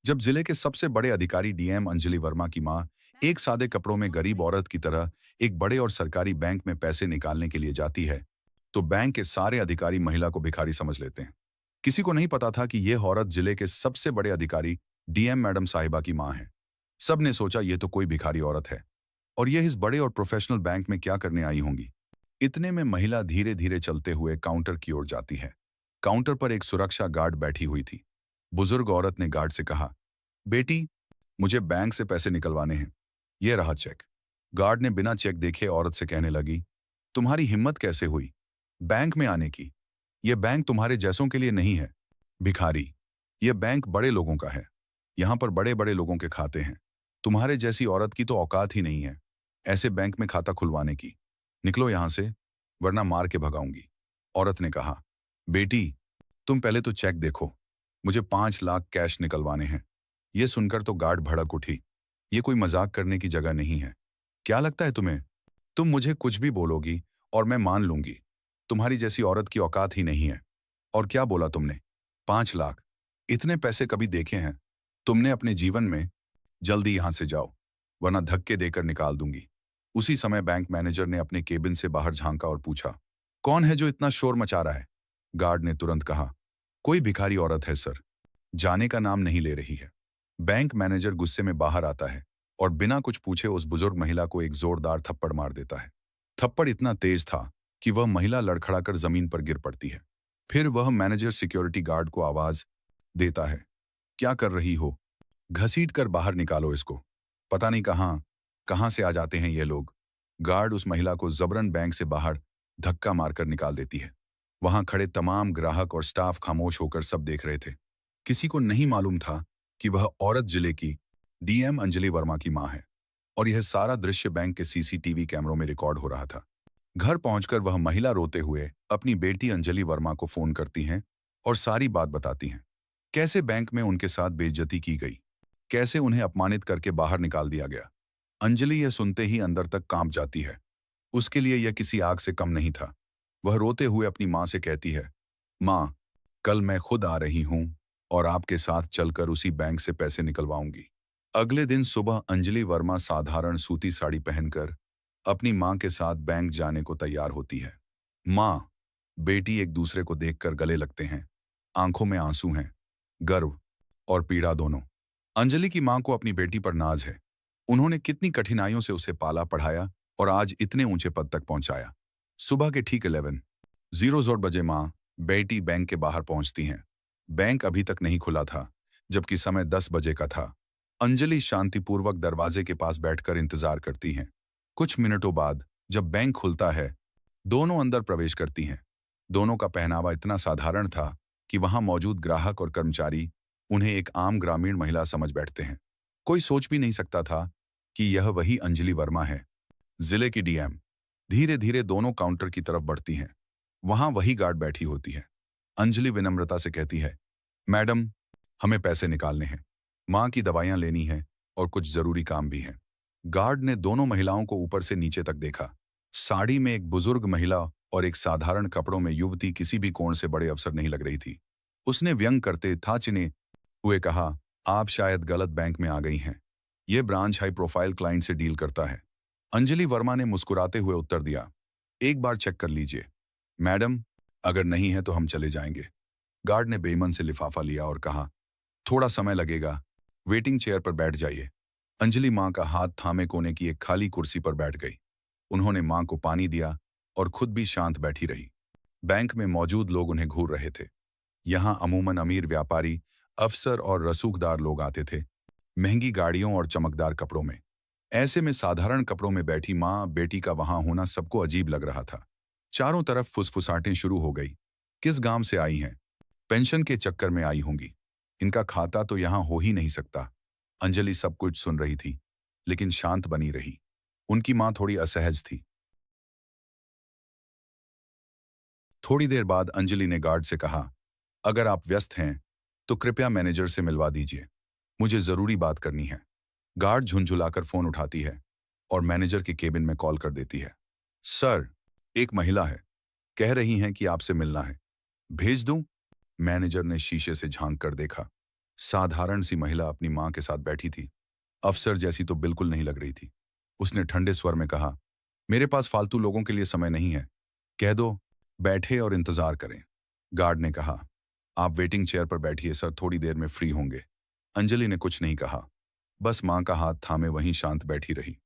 जब जिले के सबसे बड़े अधिकारी डीएम अंजलि वर्मा की मां एक सादे कपड़ों में गरीब औरत की तरह एक बड़े और सरकारी बैंक में पैसे निकालने के लिए जाती है, तो बैंक के सारे अधिकारी महिला को भिखारी समझ लेते हैं। किसी को नहीं पता था कि यह औरत जिले के सबसे बड़े अधिकारी डीएम मैडम साहिबा की मां है। सबने सोचा ये तो कोई भिखारी औरत है और यह इस बड़े और प्रोफेशनल बैंक में क्या करने आई होंगी। इतने में महिला धीरे धीरे चलते हुए काउंटर की ओर जाती है। काउंटर पर एक सुरक्षा गार्ड बैठी हुई थी। बुजुर्ग औरत ने गार्ड से कहा, बेटी, मुझे बैंक से पैसे निकलवाने हैं। यह रहा चेक। गार्ड ने बिना चेक देखे औरत से कहने लगी, तुम्हारी हिम्मत कैसे हुई बैंक में आने की? यह बैंक तुम्हारे जैसों के लिए नहीं है, भिखारी। यह बैंक बड़े लोगों का है। यहां पर बड़े बड़े लोगों के खाते हैं। तुम्हारे जैसी औरत की तो औकात ही नहीं है ऐसे बैंक में खाता खुलवाने की। निकलो यहां से, वरना मार के भगाऊंगी। औरत ने कहा, बेटी, तुम पहले तो चेक देखो। मुझे 5 लाख कैश निकलवाने हैं। यह सुनकर तो गार्ड भड़क उठी। ये कोई मजाक करने की जगह नहीं है। क्या लगता है तुम्हें? तुम मुझे कुछ भी बोलोगी और मैं मान लूंगी। तुम्हारी जैसी औरत की औकात ही नहीं है। और क्या बोला तुमने? 5 लाख? इतने पैसे कभी देखे हैं तुमने अपने जीवन में? जल्दी यहां से जाओ, वरना धक्के देकर निकाल दूंगी। उसी समय बैंक मैनेजर ने अपने केबिन से बाहर झांका और पूछा, कौन है जो इतना शोर मचा रहा है? गार्ड ने तुरंत कहा, कोई भिखारी औरत है सर, जाने का नाम नहीं ले रही है। बैंक मैनेजर गुस्से में बाहर आता है और बिना कुछ पूछे उस बुजुर्ग महिला को एक जोरदार थप्पड़ मार देता है। थप्पड़ इतना तेज था कि वह महिला लड़खड़ाकर जमीन पर गिर पड़ती है। फिर वह मैनेजर सिक्योरिटी गार्ड को आवाज देता है, क्या कर रही हो? घसीट कर बाहर निकालो इसको। पता नहीं कहां कहां से आ जाते हैं ये लोग। गार्ड उस महिला को जबरन बैंक से बाहर धक्का मारकर निकाल देती है। वहां खड़े तमाम ग्राहक और स्टाफ खामोश होकर सब देख रहे थे। किसी को नहीं मालूम था कि वह औरत जिले की डीएम अंजलि वर्मा की मां है और यह सारा दृश्य बैंक के सीसीटीवी कैमरों में रिकॉर्ड हो रहा था। घर पहुंचकर वह महिला रोते हुए अपनी बेटी अंजलि वर्मा को फोन करती हैं और सारी बात बताती हैं। कैसे बैंक में उनके साथ बेइज्जती की गई, कैसे उन्हें अपमानित करके बाहर निकाल दिया गया। अंजलि यह सुनते ही अंदर तक कांप जाती है। उसके लिए यह किसी आग से कम नहीं था। वह रोते हुए अपनी मां से कहती है, मां, कल मैं खुद आ रही हूं और आपके साथ चलकर उसी बैंक से पैसे निकलवाऊंगी। अगले दिन सुबह अंजलि वर्मा साधारण सूती साड़ी पहनकर अपनी मां के साथ बैंक जाने को तैयार होती है। मां, बेटी एक दूसरे को देखकर गले लगते हैं। आंखों में आंसू हैं, गर्व और पीड़ा दोनों। अंजलि की मां को अपनी बेटी पर नाज है। उन्होंने कितनी कठिनाइयों से उसे पाला पढ़ाया और आज इतने ऊंचे पद तक पहुंचाया। सुबह के ठीक 11:00 बजे मां बेटी बैंक के बाहर पहुंचती हैं। बैंक अभी तक नहीं खुला था, जबकि समय 10 बजे का था। अंजलि शांतिपूर्वक दरवाजे के पास बैठकर इंतजार करती हैं। कुछ मिनटों बाद जब बैंक खुलता है, दोनों अंदर प्रवेश करती हैं। दोनों का पहनावा इतना साधारण था कि वहां मौजूद ग्राहक और कर्मचारी उन्हें एक आम ग्रामीण महिला समझ बैठते हैं। कोई सोच भी नहीं सकता था कि यह वही अंजलि वर्मा है, जिले की डीएम। धीरे धीरे दोनों काउंटर की तरफ बढ़ती हैं। वहां वही गार्ड बैठी होती है। अंजलि विनम्रता से कहती है, मैडम, हमें पैसे निकालने हैं, मां की दवाइयां लेनी है और कुछ जरूरी काम भी है। गार्ड ने दोनों महिलाओं को ऊपर से नीचे तक देखा। साड़ी में एक बुजुर्ग महिला और एक साधारण कपड़ों में युवती किसी भी कोण से बड़े अफसर नहीं लग रही थी। उसने व्यंग करते था चिने हुए कहा, आप शायद गलत बैंक में आ गई हैं। यह ब्रांच हाई प्रोफाइल क्लाइंट से डील करता है। अंजलि वर्मा ने मुस्कुराते हुए उत्तर दिया, एक बार चेक कर लीजिए मैडम, अगर नहीं है तो हम चले जाएंगे। गार्ड ने बेईमान से लिफाफा लिया और कहा, थोड़ा समय लगेगा, वेटिंग चेयर पर बैठ जाइए। अंजलि मां का हाथ थामे कोने की एक खाली कुर्सी पर बैठ गई। उन्होंने मां को पानी दिया और खुद भी शांत बैठी रही। बैंक में मौजूद लोग उन्हें घूर रहे थे। यहां अमूमन अमीर व्यापारी, अफसर और रसूखदार लोग आते थे, महंगी गाड़ियों और चमकदार कपड़ों में। ऐसे में साधारण कपड़ों में बैठी मां बेटी का वहां होना सबको अजीब लग रहा था। चारों तरफ फुसफुसाहटें शुरू हो गई। किस गांव से आई हैं? पेंशन के चक्कर में आई होंगी। इनका खाता तो यहां हो ही नहीं सकता। अंजलि सब कुछ सुन रही थी, लेकिन शांत बनी रही। उनकी मां थोड़ी असहज थी। थोड़ी देर बाद अंजलि ने गार्ड से कहा, अगर आप व्यस्त हैं तो कृपया मैनेजर से मिलवा दीजिए, मुझे जरूरी बात करनी है। गार्ड झुंझुलाकर फोन उठाती है और मैनेजर के केबिन में कॉल कर देती है। सर, एक महिला है, कह रही हैं कि आपसे मिलना है, भेज दूं? मैनेजर ने शीशे से झांक कर देखा। साधारण सी महिला अपनी मां के साथ बैठी थी। अफसर जैसी तो बिल्कुल नहीं लग रही थी। उसने ठंडे स्वर में कहा, मेरे पास फालतू लोगों के लिए समय नहीं है। कह दो बैठे और इंतजार करें। गार्ड ने कहा, आप वेटिंग चेयर पर बैठिए सर, थोड़ी देर में फ्री होंगे। अंजलि ने कुछ नहीं कहा, बस मां का हाथ थामे वहीं शांत बैठी रही,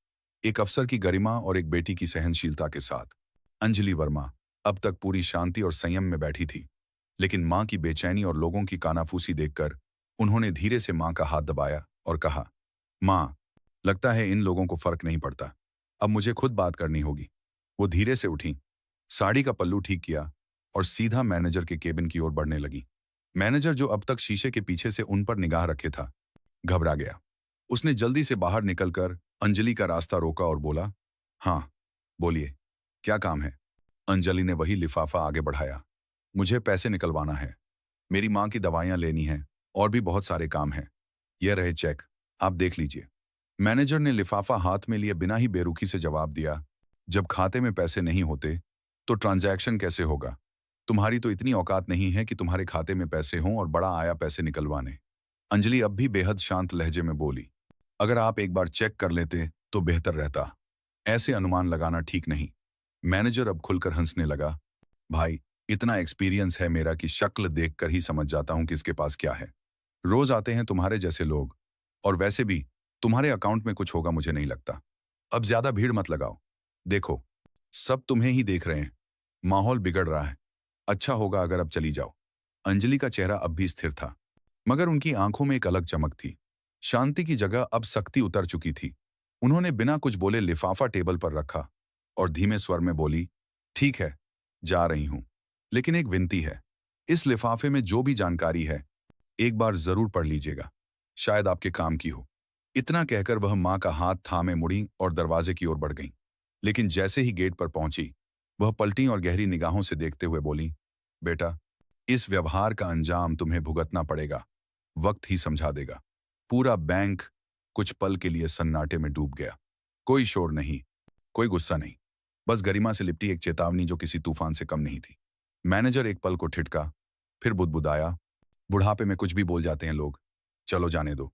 एक अफसर की गरिमा और एक बेटी की सहनशीलता के साथ। अंजलि वर्मा अब तक पूरी शांति और संयम में बैठी थी, लेकिन मां की बेचैनी और लोगों की कानाफूसी देखकर उन्होंने धीरे से मां का हाथ दबाया और कहा, मां, लगता है इन लोगों को फर्क नहीं पड़ता। अब मुझे खुद बात करनी होगी। वो धीरे से उठी, साड़ी का पल्लू ठीक किया और सीधा मैनेजर के केबिन की ओर बढ़ने लगी। मैनेजर, जो अब तक शीशे के पीछे से उन पर निगाह रखे था, घबरा गया। उसने जल्दी से बाहर निकलकर अंजलि का रास्ता रोका और बोला, हाँ, बोलिए, क्या काम है? अंजलि ने वही लिफाफा आगे बढ़ाया। मुझे पैसे निकलवाना है, मेरी मां की दवाइयां लेनी हैं और भी बहुत सारे काम हैं। यह रहे चेक, आप देख लीजिए। मैनेजर ने लिफाफा हाथ में लिए बिना ही बेरुखी से जवाब दिया, जब खाते में पैसे नहीं होते तो ट्रांजैक्शन कैसे होगा? तुम्हारी तो इतनी औकात नहीं है कि तुम्हारे खाते में पैसे हों और बड़ा आया पैसे निकलवाने। अंजलि अब भी बेहद शांत लहजे में बोली, अगर आप एक बार चेक कर लेते तो बेहतर रहता। ऐसे अनुमान लगाना ठीक नहीं। मैनेजर अब खुलकर हंसने लगा, भाई, इतना एक्सपीरियंस है मेरा कि शक्ल देखकर ही समझ जाता हूं किसके पास क्या है। रोज आते हैं तुम्हारे जैसे लोग, और वैसे भी तुम्हारे अकाउंट में कुछ होगा मुझे नहीं लगता। अब ज्यादा भीड़ मत लगाओ। देखो, सब तुम्हें ही देख रहे हैं, माहौल बिगड़ रहा है। अच्छा होगा अगर अब चली जाओ। अंजलि का चेहरा अब भी स्थिर था, मगर उनकी आंखों में एक अलग चमक थी। शांति की जगह अब सख्ती उतर चुकी थी। उन्होंने बिना कुछ बोले लिफाफा टेबल पर रखा और धीमे स्वर में बोली, ठीक है, जा रही हूं, लेकिन एक विनती है। इस लिफाफे में जो भी जानकारी है एक बार जरूर पढ़ लीजिएगा, शायद आपके काम की हो। इतना कहकर वह मां का हाथ थामे मुड़ी और दरवाजे की ओर बढ़ गईं। लेकिन जैसे ही गेट पर पहुंची, वह पलटी और गहरी निगाहों से देखते हुए बोली, बेटा, इस व्यवहार का अंजाम तुम्हें भुगतना पड़ेगा, वक्त ही समझा देगा। पूरा बैंक कुछ पल के लिए सन्नाटे में डूब गया। कोई शोर नहीं, कोई गुस्सा नहीं, बस गरिमा से लिपटी एक चेतावनी जो किसी तूफान से कम नहीं थी। मैनेजर एक पल को ठिठका, फिर बुदबुदाया, बुढ़ापे में कुछ भी बोल जाते हैं लोग, चलो जाने दो,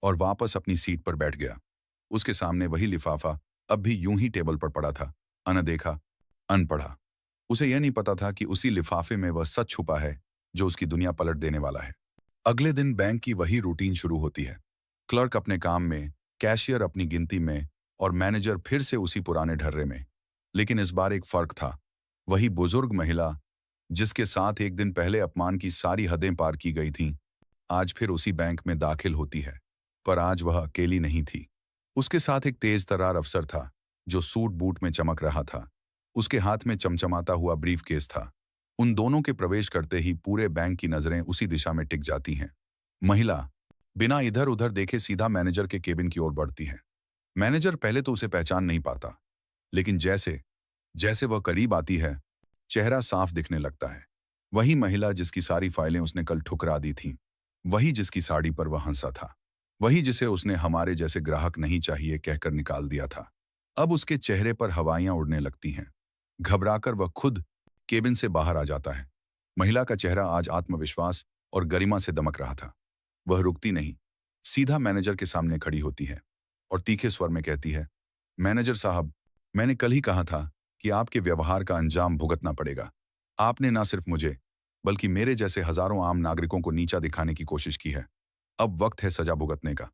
और वापस अपनी सीट पर बैठ गया। उसके सामने वही लिफाफा अब भी यूं ही टेबल पर पड़ा था, अनदेखा, अनपढ़ा। उसे यह नहीं पता था कि उसी लिफाफे में वह सच छुपा है जो उसकी दुनिया पलट देने वाला है। अगले दिन बैंक की वही रूटीन शुरू होती है। क्लर्क अपने काम में, कैशियर अपनी गिनती में और मैनेजर फिर से उसी पुराने ढर्रे में। लेकिन इस बार एक फर्क था। वही बुजुर्ग महिला जिसके साथ एक दिन पहले अपमान की सारी हदें पार की गई थीं, आज फिर उसी बैंक में दाखिल होती है। पर आज वह अकेली नहीं थी। उसके साथ एक तेज तर्रार अफसर था जो सूट बूट में चमक रहा था। उसके हाथ में चमचमाता हुआ ब्रीफ केस था। उन दोनों के प्रवेश करते ही पूरे बैंक की नजरें उसी दिशा में टिक जाती हैं। महिला बिना इधर उधर देखे सीधा मैनेजर के केबिन की ओर बढ़ती है। मैनेजर पहले तो उसे पहचान नहीं पाता, लेकिन जैसे जैसे वह करीब आती है, चेहरा साफ दिखने लगता है। वही महिला जिसकी सारी फाइलें उसने कल ठुकरा दी थीं, वही जिसकी साड़ी पर वह हंसा था, वही जिसे उसने हमारे जैसे ग्राहक नहीं चाहिए कहकर निकाल दिया था। अब उसके चेहरे पर हवाइयां उड़ने लगती हैं। घबराकर वह खुद केबिन से बाहर आ जाता है। महिला का चेहरा आज आत्मविश्वास और गरिमा से दमक रहा था। वह रुकती नहीं, सीधा मैनेजर के सामने खड़ी होती है और तीखे स्वर में कहती है, मैनेजर साहब, मैंने कल ही कहा था कि आपके व्यवहार का अंजाम भुगतना पड़ेगा। आपने ना सिर्फ मुझे बल्कि मेरे जैसे हजारों आम नागरिकों को नीचा दिखाने की कोशिश की है। अब वक्त है सजा भुगतने का।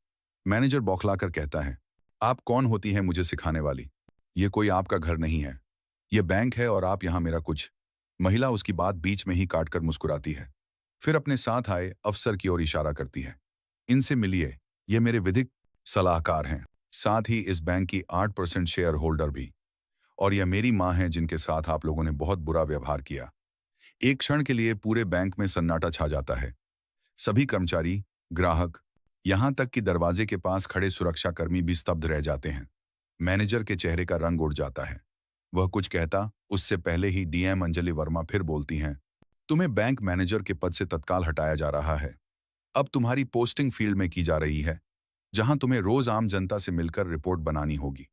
मैनेजर बौखलाकर कहता है, आप कौन होती हैं मुझे सिखाने वाली? ये कोई आपका घर नहीं है, ये बैंक है और आप यहां मेरा कुछ। महिला उसकी बात बीच में ही काटकर मुस्कुराती है, फिर अपने साथ आए अफसर की ओर इशारा करती है, इनसे मिलिए, ये मेरे विधिक सलाहकार हैं, साथ ही इस बैंक की 8% शेयर होल्डर भी। और यह मेरी मां है जिनके साथ आप लोगों ने बहुत बुरा व्यवहार किया। एक क्षण के लिए पूरे बैंक में सन्नाटा छा जाता है। सभी कर्मचारी, ग्राहक, यहां तक कि दरवाजे के पास खड़े सुरक्षाकर्मी भी स्तब्ध रह जाते हैं। मैनेजर के चेहरे का रंग उड़ जाता है। वह कुछ कहता उससे पहले ही डीएम अंजलि वर्मा फिर बोलती हैं, तुम्हें बैंक मैनेजर के पद से तत्काल हटाया जा रहा है। अब तुम्हारी पोस्टिंग फील्ड में की जा रही है, जहां तुम्हें रोज आम जनता से मिलकर रिपोर्ट बनानी होगी।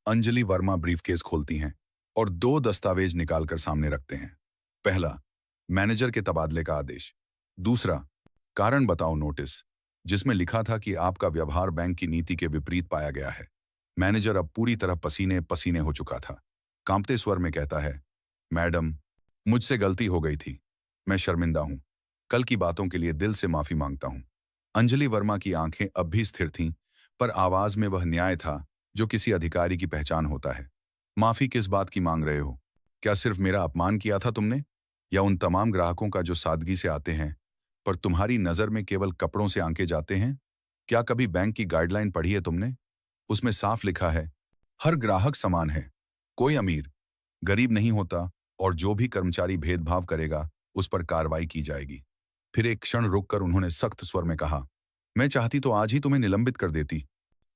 अंजलि वर्मा ब्रीफकेस खोलती हैं और 2 दस्तावेज निकालकर सामने रखते हैं। पहला, मैनेजर के तबादले का आदेश। दूसरा, कारण बताओ नोटिस, जिसमें लिखा था कि आपका व्यवहार बैंक की नीति के विपरीत पाया गया है। मैनेजर अब पूरी तरह पसीने पसीने हो चुका था। कांपते स्वर में कहता है, मैडम, मुझसे गलती हो गई थी। मैं शर्मिंदा हूं। कल की बातों के लिए दिल से माफी मांगता हूं। अंजलि वर्मा की आंखें अब भी स्थिर थीं, पर आवाज में वह न्याय था जो किसी अधिकारी की पहचान होता है। माफी किस बात की मांग रहे हो? क्या सिर्फ मेरा अपमान किया था तुमने, या उन तमाम ग्राहकों का जो सादगी से आते हैं पर तुम्हारी नजर में केवल कपड़ों से आंके जाते हैं? क्या कभी बैंक की गाइडलाइन पढ़ी है तुमने? उसमें साफ लिखा है, हर ग्राहक समान है, कोई अमीर गरीब नहीं होता, और जो भी कर्मचारी भेदभाव करेगा उस पर कार्रवाई की जाएगी। फिर एक क्षण रुककर उन्होंने सख्त स्वर में कहा, मैं चाहती तो आज ही तुम्हें निलंबित कर देती,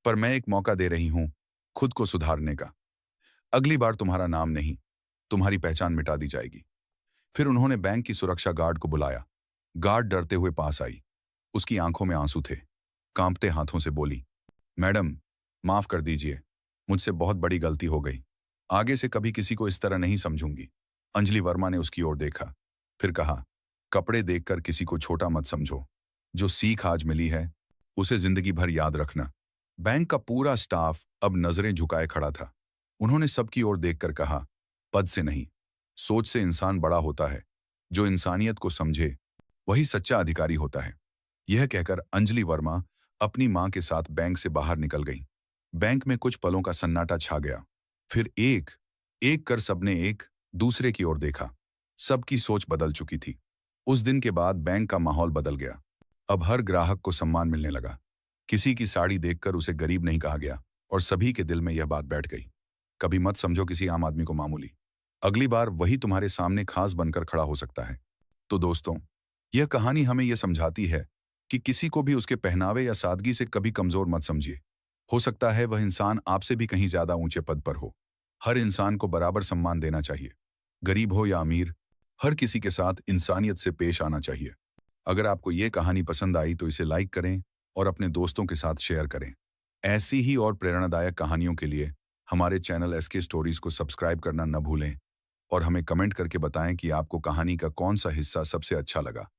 पर मैं एक मौका दे रही हूं खुद को सुधारने का। अगली बार तुम्हारा नाम नहीं, तुम्हारी पहचान मिटा दी जाएगी। फिर उन्होंने बैंक की सुरक्षा गार्ड को बुलाया। गार्ड डरते हुए पास आई। उसकी आंखों में आंसू थे। कांपते हाथों से बोली, मैडम, माफ कर दीजिए, मुझसे बहुत बड़ी गलती हो गई। आगे से कभी किसी को इस तरह नहीं समझूंगी। अंजलि वर्मा ने उसकी ओर देखा, फिर कहा, कपड़े देखकर किसी को छोटा मत समझो। जो सीख आज मिली है उसे जिंदगी भर याद रखना। बैंक का पूरा स्टाफ अब नजरें झुकाए खड़ा था। उन्होंने सबकी ओर देखकर कहा, पद से नहीं, सोच से इंसान बड़ा होता है। जो इंसानियत को समझे वही सच्चा अधिकारी होता है। यह कहकर अंजलि वर्मा अपनी मां के साथ बैंक से बाहर निकल गई। बैंक में कुछ पलों का सन्नाटा छा गया। फिर एक एक कर सबने एक दूसरे की ओर देखा। सबकी सोच बदल चुकी थी। उस दिन के बाद बैंक का माहौल बदल गया। अब हर ग्राहक को सम्मान मिलने लगा। किसी की साड़ी देखकर उसे गरीब नहीं कहा गया, और सभी के दिल में यह बात बैठ गई, कभी मत समझो किसी आम आदमी को मामूली। अगली बार वही तुम्हारे सामने खास बनकर खड़ा हो सकता है। तो दोस्तों, यह कहानी हमें यह समझाती है कि किसी को भी उसके पहनावे या सादगी से कभी कमजोर मत समझिए। हो सकता है वह इंसान आपसे भी कहीं ज्यादा ऊंचे पद पर हो। हर इंसान को बराबर सम्मान देना चाहिए। गरीब हो या अमीर, हर किसी के साथ इंसानियत से पेश आना चाहिए। अगर आपको ये कहानी पसंद आई तो इसे लाइक करें और अपने दोस्तों के साथ शेयर करें। ऐसी ही और प्रेरणादायक कहानियों के लिए हमारे चैनल एसके स्टोरीज को सब्सक्राइब करना न भूलें, और हमें कमेंट करके बताएं कि आपको कहानी का कौन सा हिस्सा सबसे अच्छा लगा।